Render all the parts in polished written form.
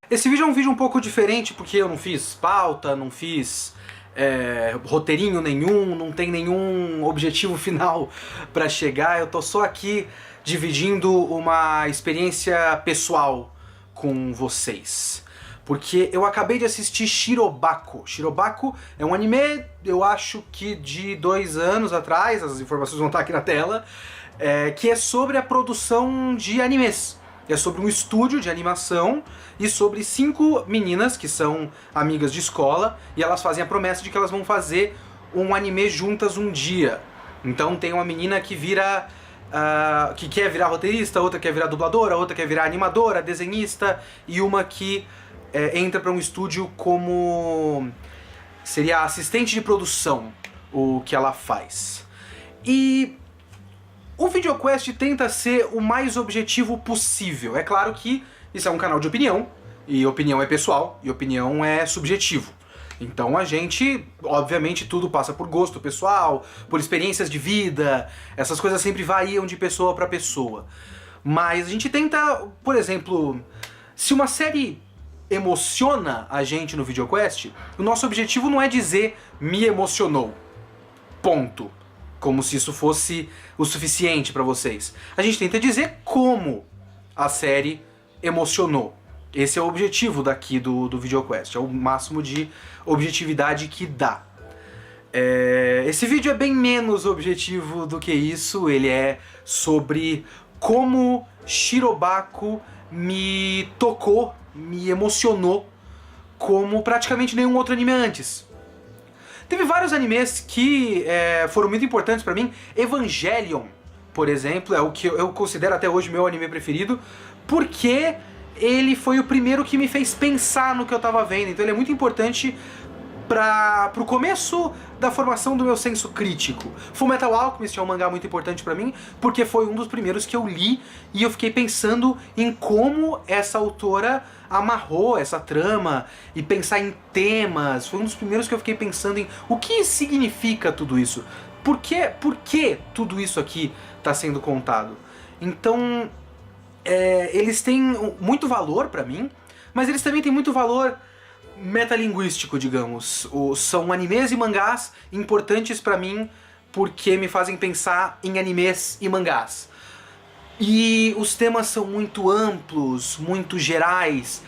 Esse vídeo é um vídeo um pouco diferente porque eu não fiz pauta, não fiz roteirinho nenhum, não tem nenhum objetivo final pra chegar. Eu tô só aqui dividindo uma experiência pessoal com vocês. Porque eu acabei de assistir Shirobako. Shirobako é um anime, eu acho que de 2 anos atrás, as informações vão estar aqui na tela, que é sobre a produção de animes. É sobre um estúdio de animação e sobre 5 meninas que são amigas de escola e elas fazem a promessa de que elas vão fazer um anime juntas um dia. Então tem uma menina que vira... que quer virar roteirista, outra quer virar dubladora, outra quer virar animadora, desenhista e uma que entra para um estúdio como... seria assistente de produção, o que ela faz. E... o VideoQuest tenta ser o mais objetivo possível. É claro que isso é um canal de opinião, e opinião é pessoal, e opinião é subjetivo. Então a gente, obviamente, tudo passa por gosto pessoal, por experiências de vida, essas coisas sempre variam de pessoa para pessoa. Mas a gente tenta, por exemplo, se uma série emociona a gente no VideoQuest, o nosso objetivo não é dizer me emocionou, ponto. Como se isso fosse o suficiente pra vocês. A gente tenta dizer como a série emocionou. Esse é o objetivo daqui do VideoQuest, é o máximo de objetividade que dá. Esse vídeo é bem menos objetivo do que isso, ele é sobre como Shirobako me tocou, me emocionou, como praticamente nenhum outro anime antes. Teve vários animes que foram muito importantes pra mim. Evangelion, por exemplo, é o que eu considero até hoje meu anime preferido, porque ele foi o primeiro que me fez pensar no que eu tava vendo. Então ele é muito importante pro começo da formação do meu senso crítico. Fullmetal Alchemist é um mangá muito importante pra mim, porque foi um dos primeiros que eu li e eu fiquei pensando em como essa autora amarrou essa trama e pensar em temas. Foi um dos primeiros que eu fiquei pensando em o que significa tudo isso. Por que tudo isso aqui está sendo contado? Então, eles têm muito valor pra mim, mas eles também têm muito valor metalinguístico, digamos. São animes e mangás importantes pra mim porque me fazem pensar em animes e mangás. E os temas são muito amplos, muito gerais.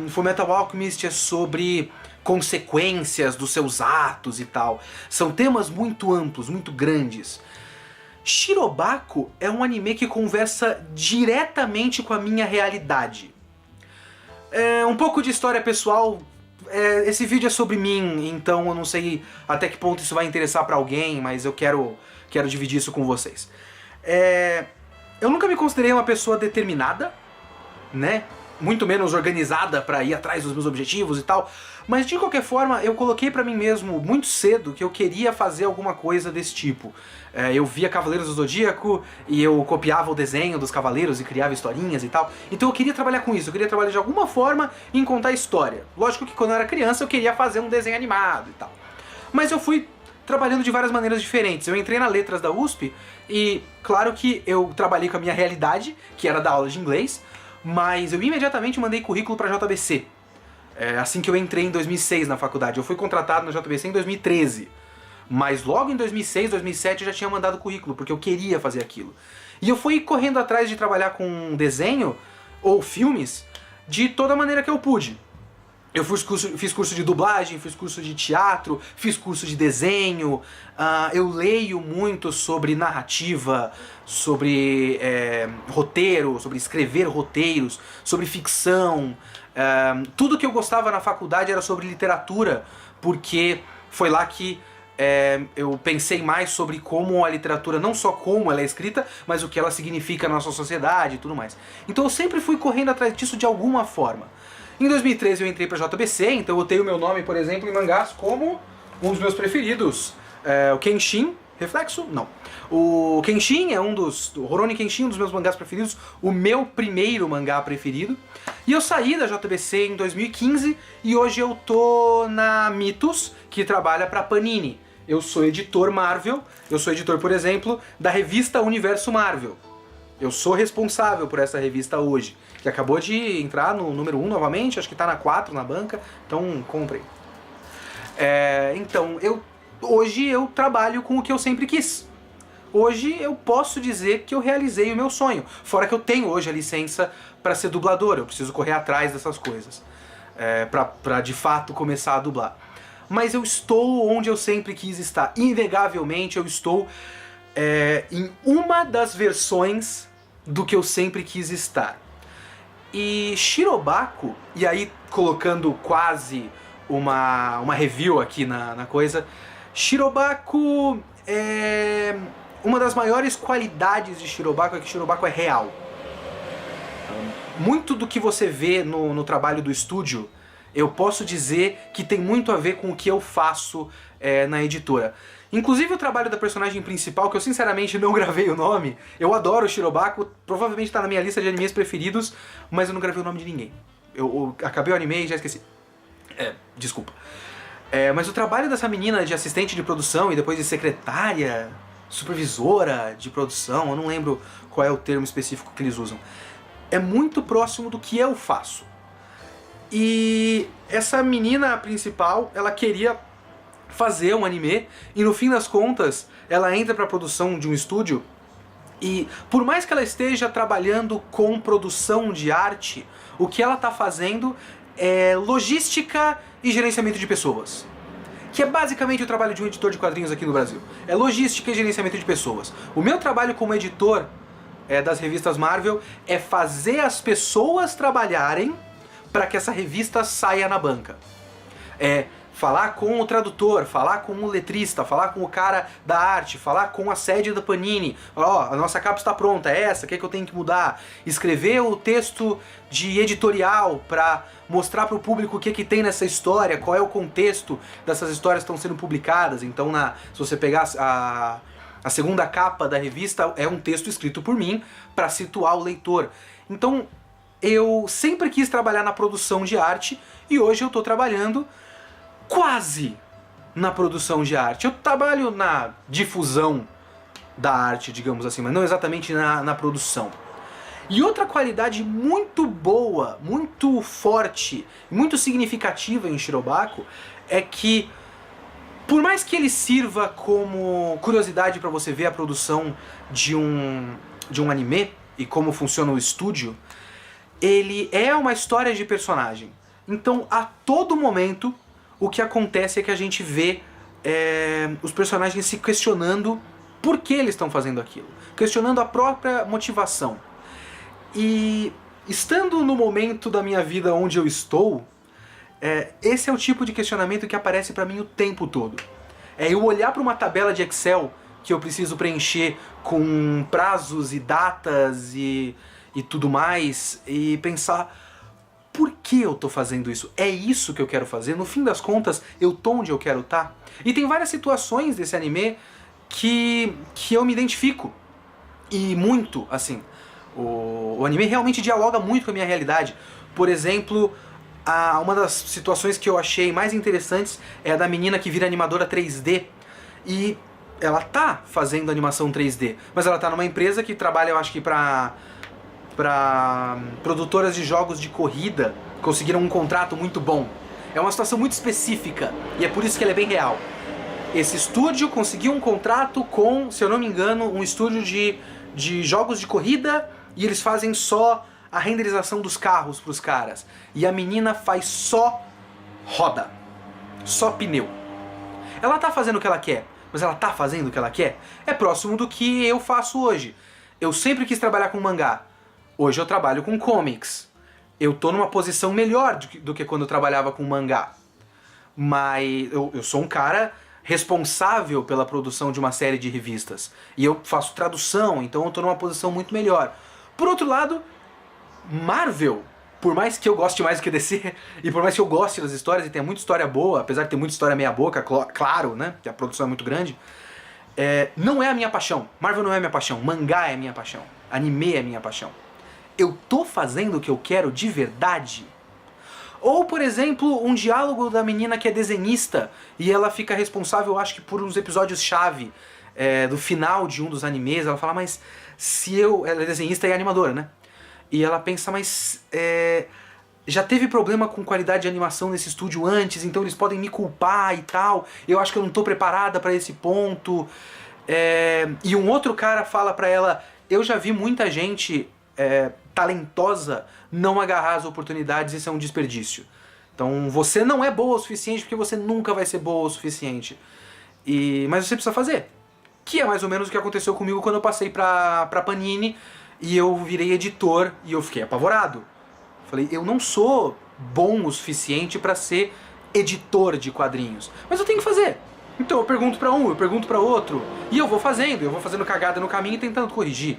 Fullmetal Alchemist é sobre consequências dos seus atos e tal. São temas muito amplos, muito grandes. Shirobako é um anime que conversa diretamente com a minha realidade. Um pouco de história pessoal. Esse vídeo é sobre mim, então eu não sei até que ponto isso vai interessar pra alguém, mas eu quero dividir isso com vocês. Eu nunca me considerei uma pessoa determinada, né? Muito menos organizada pra ir atrás dos meus objetivos e tal. Mas de qualquer forma, eu coloquei pra mim mesmo muito cedo que eu queria fazer alguma coisa desse tipo. Eu via Cavaleiros do Zodíaco e eu copiava o desenho dos cavaleiros e criava historinhas e tal. Então eu queria trabalhar com isso, eu queria trabalhar de alguma forma em contar história. Lógico que quando eu era criança eu queria fazer um desenho animado e tal. Mas eu fui trabalhando de várias maneiras diferentes. Eu entrei na Letras da USP e claro que eu trabalhei com a minha realidade, que era dar aula de inglês, mas eu imediatamente mandei currículo pra JBC. Assim que eu entrei em 2006 na faculdade. Eu fui contratado na JBC em 2013. Mas logo em 2006, 2007 eu já tinha mandado currículo, porque eu queria fazer aquilo. E eu fui correndo atrás de trabalhar com desenho ou filmes de toda maneira que eu pude. Eu fiz curso de dublagem, fiz curso de teatro, fiz curso de desenho, eu leio muito sobre narrativa, sobre roteiro, sobre escrever roteiros, sobre ficção. Tudo que eu gostava na faculdade era sobre literatura, porque foi lá que eu pensei mais sobre como a literatura, não só como ela é escrita, mas o que ela significa na nossa sociedade e tudo mais. Então eu sempre fui correndo atrás disso de alguma forma. Em 2013 eu entrei pra JBC, então eu tenho meu nome, por exemplo, em mangás como um dos meus preferidos. O Kenshin, Reflexo? Não. O Kenshin é o Rurouni Kenshin, um dos meus mangás preferidos, o meu primeiro mangá preferido. E eu saí da JBC em 2015 e hoje eu tô na Mitos, que trabalha pra Panini. Eu sou editor Marvel, eu sou editor, por exemplo, da revista Universo Marvel. Eu sou responsável por essa revista hoje, que acabou de entrar no número 1 novamente, acho que tá na 4 na banca, então comprem. Então, hoje eu trabalho com o que eu sempre quis. Hoje eu posso dizer que eu realizei o meu sonho. Fora que eu tenho hoje a licença para ser dublador, eu preciso correr atrás dessas coisas. Pra de fato começar a dublar. Mas eu estou onde eu sempre quis estar. Inegavelmente eu estou em uma das versões do que eu sempre quis estar. E Shirobako, e aí colocando quase uma review aqui na coisa, Shirobako uma das maiores qualidades de Shirobako é que Shirobako é real. Muito do que você vê no trabalho do estúdio, eu posso dizer que tem muito a ver com o que eu faço na editora. Inclusive o trabalho da personagem principal, que eu sinceramente não gravei o nome, eu adoro Shirobako, provavelmente está na minha lista de animes preferidos, mas eu não gravei o nome de ninguém. Eu acabei o anime e já esqueci. Desculpa. Mas o trabalho dessa menina de assistente de produção e depois de secretária, supervisora de produção, eu não lembro qual é o termo específico que eles usam, é muito próximo do que eu faço. E essa menina principal, ela queria fazer um anime e no fim das contas ela entra para a produção de um estúdio e por mais que ela esteja trabalhando com produção de arte, o que ela está fazendo é logística e gerenciamento de pessoas. Que é basicamente o trabalho de um editor de quadrinhos aqui no Brasil. É logística e gerenciamento de pessoas. O meu trabalho como editor das revistas Marvel é fazer as pessoas trabalharem para que essa revista saia na banca. Falar com o tradutor, falar com o letrista, falar com o cara da arte, falar com a sede da Panini. A nossa capa está pronta, é essa, o que é que eu tenho que mudar? Escrever o texto de editorial para mostrar para o público o que é que tem nessa história, qual é o contexto dessas histórias que estão sendo publicadas. Então, se você pegar a segunda capa da revista, é um texto escrito por mim para situar o leitor. Então, eu sempre quis trabalhar na produção de arte e hoje eu estou trabalhando quase na produção de arte. Eu trabalho na difusão da arte, digamos assim, mas não exatamente na produção. E outra qualidade muito boa, muito forte, muito significativa em Shirobako é que, por mais que ele sirva como curiosidade para você ver a produção de um anime e como funciona o estúdio, ele é uma história de personagem. Então, a todo momento, o que acontece é que a gente vê os personagens se questionando por que eles estão fazendo aquilo, questionando a própria motivação. E estando no momento da minha vida onde eu estou, esse é o tipo de questionamento que aparece pra mim o tempo todo. Eu olhar para uma tabela de Excel que eu preciso preencher com prazos e datas e tudo mais, e pensar: por que eu tô fazendo isso? É isso que eu quero fazer? No fim das contas, eu tô onde eu quero estar? E tem várias situações desse anime que eu me identifico. E muito, assim. O anime realmente dialoga muito com a minha realidade. Por exemplo, uma das situações que eu achei mais interessantes é a da menina que vira animadora 3D. E ela tá fazendo animação 3D, mas ela tá numa empresa que trabalha, eu acho que pra produtoras de jogos de corrida, conseguiram um contrato muito bom. É uma situação muito específica e é por isso que ela é bem real. Esse estúdio conseguiu um contrato com, se eu não me engano, um estúdio de jogos de corrida e eles fazem só a renderização dos carros pros caras. E a menina faz só roda, só pneu. Ela tá fazendo o que ela quer, mas ela tá fazendo o que ela quer? É próximo do que eu faço hoje. Eu sempre quis trabalhar com mangá. Hoje eu trabalho com comics. Eu tô numa posição melhor do que quando eu trabalhava com mangá. Mas eu sou um cara responsável pela produção de uma série de revistas. E eu faço tradução, então eu tô numa posição muito melhor. Por outro lado, Marvel, por mais que eu goste mais do que DC, e por mais que eu goste das histórias e tenha muita história boa, apesar de ter muita história meia boca, claro, né, que a produção é muito grande, não é a minha paixão. Marvel não é a minha paixão, mangá é a minha paixão, anime é a minha paixão. Eu tô fazendo o que eu quero de verdade? Ou, por exemplo, um diálogo da menina que é desenhista e ela fica responsável, acho que por uns episódios-chave do final de um dos animes, ela fala, mas se eu... Ela é desenhista e animadora, né? E ela pensa, mas já teve problema com qualidade de animação nesse estúdio antes, então eles podem me culpar e tal, eu acho que eu não tô preparada pra esse ponto. E um outro cara fala pra ela, eu já vi muita gente talentosa não agarrar as oportunidades, isso é um desperdício. Então você não é boa o suficiente porque você nunca vai ser boa o suficiente. Mas você precisa fazer. Que é mais ou menos o que aconteceu comigo quando eu passei pra Panini e eu virei editor e eu fiquei apavorado. Falei, eu não sou bom o suficiente pra ser editor de quadrinhos, mas eu tenho que fazer. Então eu pergunto pra um, eu pergunto pra outro, e eu vou fazendo cagada no caminho e tentando corrigir.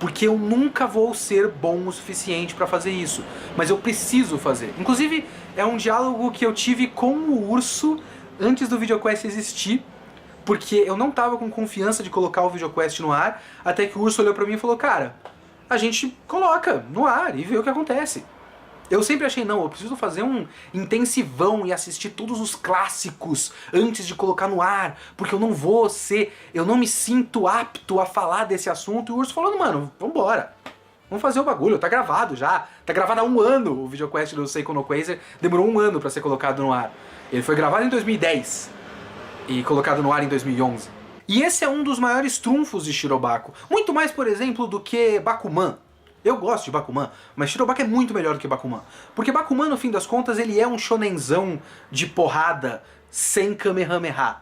Porque eu nunca vou ser bom o suficiente pra fazer isso, mas eu preciso fazer. Inclusive, é um diálogo que eu tive com o Urso antes do VideoQuest existir, porque eu não tava com confiança de colocar o VideoQuest no ar, até que o Urso olhou pra mim e falou, cara, a gente coloca no ar e vê o que acontece. Eu sempre achei, não, eu preciso fazer um intensivão e assistir todos os clássicos antes de colocar no ar, porque eu não me sinto apto a falar desse assunto. E o Urso falando, mano, vambora, vamos fazer o bagulho, tá gravado já, tá gravado há 1 ano, o VideoQuest do Seiko no Quasar demorou 1 ano pra ser colocado no ar. Ele foi gravado em 2010 e colocado no ar em 2011. E esse é um dos maiores trunfos de Shirobako, muito mais, por exemplo, do que Bakuman. Eu gosto de Bakuman, mas Shirobako é muito melhor do que Bakuman. Porque Bakuman, no fim das contas, ele é um shonenzão de porrada sem Kamehameha.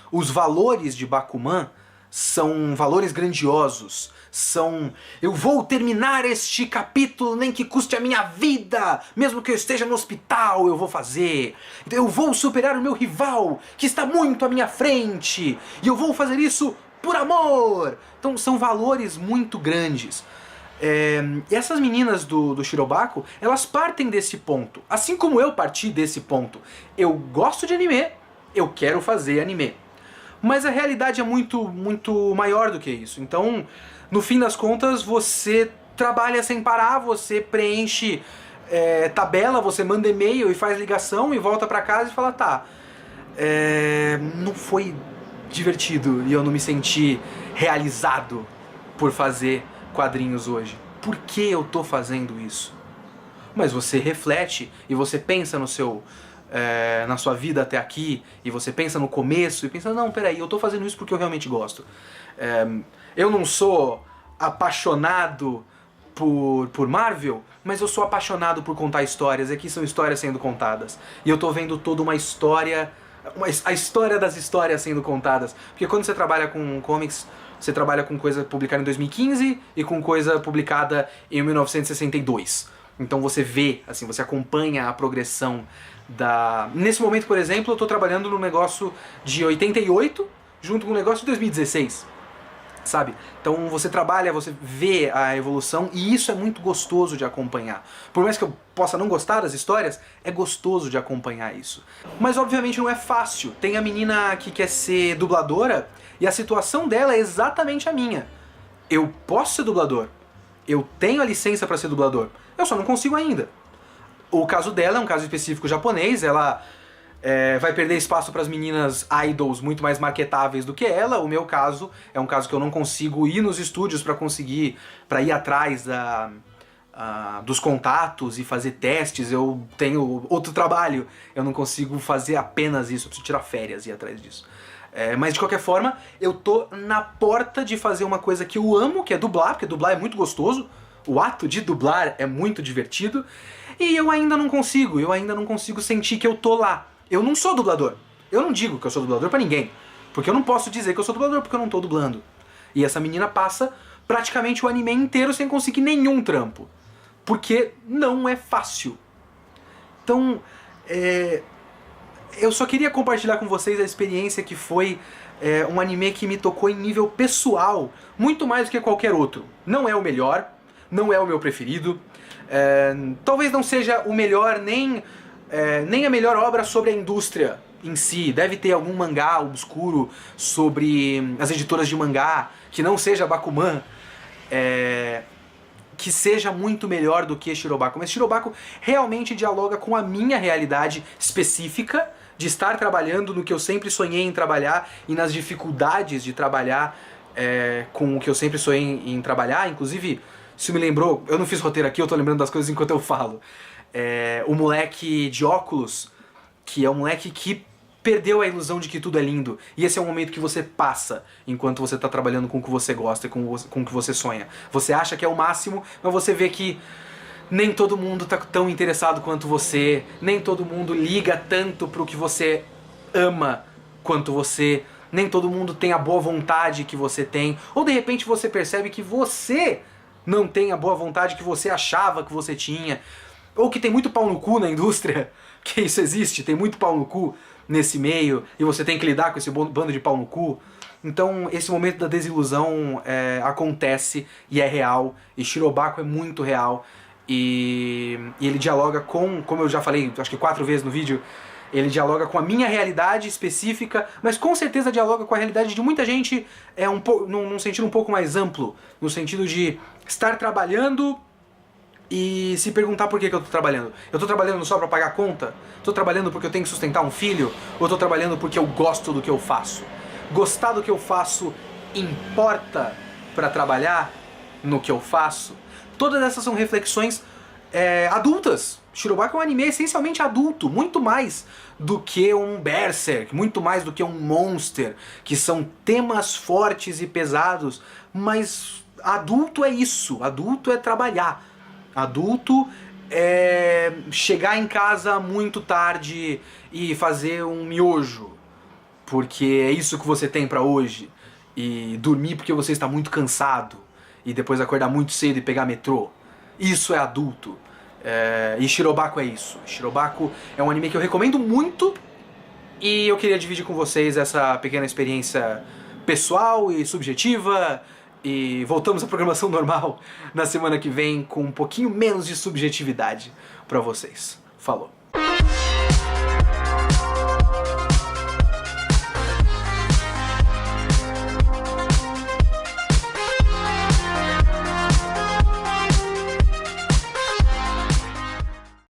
Os valores de Bakuman são valores grandiosos. São, eu vou terminar este capítulo nem que custe a minha vida, mesmo que eu esteja no hospital, eu vou fazer. Eu vou superar o meu rival, que está muito à minha frente, e eu vou fazer isso por amor. Então são valores muito grandes. E essas meninas do Shirobako, elas partem desse ponto, assim como eu parti desse ponto. Eu gosto de anime, eu quero fazer anime. Mas a realidade é muito, muito maior do que isso. Então, no fim das contas, você trabalha sem parar, você preenche tabela, você manda e-mail e faz ligação e volta pra casa e fala, tá, não foi divertido e eu não me senti realizado por fazer quadrinhos hoje. Por que eu tô fazendo isso? Mas você reflete e você pensa na sua vida até aqui, e você pensa no começo e pensa, não, peraí, eu tô fazendo isso porque eu realmente gosto. Eu não sou apaixonado por Marvel, mas eu sou apaixonado por contar histórias. Aqui são histórias sendo contadas. E eu tô vendo toda uma história, a história das histórias sendo contadas. Porque quando você trabalha com comics, você trabalha com coisa publicada em 2015 e com coisa publicada em 1962. Então você vê, assim, você acompanha a progressão da... Nesse momento, por exemplo, eu estou trabalhando num negócio de 88 junto com um negócio de 2016, sabe? Então você trabalha, você vê a evolução e isso é muito gostoso de acompanhar. Por mais que eu possa não gostar das histórias, é gostoso de acompanhar isso. Mas obviamente não é fácil. Tem a menina que quer ser dubladora e a situação dela é exatamente a minha. Eu posso ser dublador, eu tenho a licença para ser dublador, eu só não consigo ainda. O caso dela é um caso específico japonês, ela vai perder espaço para as meninas idols muito mais marketáveis do que ela. O meu caso é um caso que eu não consigo ir nos estúdios para ir atrás dos contatos e fazer testes. Eu tenho outro trabalho, eu não consigo fazer apenas isso, eu preciso tirar férias e ir atrás disso. Mas de qualquer forma, eu tô na porta de fazer uma coisa que eu amo, que é dublar, porque dublar é muito gostoso. O ato de dublar é muito divertido. E eu ainda não consigo sentir que eu tô lá. Eu não sou dublador. Eu não digo que eu sou dublador pra ninguém. Porque eu não posso dizer que eu sou dublador porque eu não tô dublando. E essa menina passa praticamente o anime inteiro sem conseguir nenhum trampo. Porque não é fácil. Então, eu só queria compartilhar com vocês a experiência que foi um anime que me tocou em nível pessoal, muito mais do que qualquer outro. Não é o melhor, não é o meu preferido, talvez não seja o melhor nem a melhor obra sobre a indústria em si. Deve ter algum mangá obscuro sobre as editoras de mangá, que não seja Bakuman. que seja muito melhor do que Shirobako, mas Shirobako realmente dialoga com a minha realidade específica de estar trabalhando no que eu sempre sonhei em trabalhar e nas dificuldades de trabalhar com o que eu sempre sonhei em trabalhar. Inclusive, se me lembrou, eu não fiz roteiro aqui, eu tô lembrando das coisas enquanto eu falo. O moleque de óculos, que é um moleque que perdeu a ilusão de que tudo é lindo. E esse é um momento que você passa enquanto você tá trabalhando com o que você gosta e com o que você sonha. Você acha que é o máximo, mas você vê que nem todo mundo tá tão interessado quanto você, nem todo mundo liga tanto pro que você ama quanto você, nem todo mundo tem a boa vontade que você tem, ou de repente você percebe que você não tem a boa vontade que você achava que você tinha, ou que tem muito pau no cu na indústria, que isso existe, tem muito pau no cu nesse meio, e você tem que lidar com esse bando de pau no cu. Então esse momento da desilusão acontece e é real, e Shirobako é muito real, e ele dialoga com, como eu já falei, acho que 4 vezes no vídeo, ele dialoga com a minha realidade específica, mas com certeza dialoga com a realidade de muita gente num sentido um pouco mais amplo, no sentido de estar trabalhando e se perguntar por que eu tô trabalhando. Eu tô trabalhando só pra pagar a conta? Tô trabalhando porque eu tenho que sustentar um filho? Ou tô trabalhando porque eu gosto do que eu faço? Gostar do que eu faço importa pra trabalhar no que eu faço? Todas essas são reflexões adultas. Shirobako é um anime essencialmente adulto, muito mais do que um Berserk, muito mais do que um Monster, que são temas fortes e pesados, mas adulto é isso, adulto é trabalhar. Adulto é chegar em casa muito tarde e fazer um miojo, porque é isso que você tem pra hoje, e dormir porque você está muito cansado, e depois acordar muito cedo e pegar metrô. Isso é adulto. E Shirobako é isso. Shirobako é um anime que eu recomendo muito, e eu queria dividir com vocês essa pequena experiência pessoal e subjetiva. E voltamos à programação normal na semana que vem com um pouquinho menos de subjetividade pra vocês. Falou!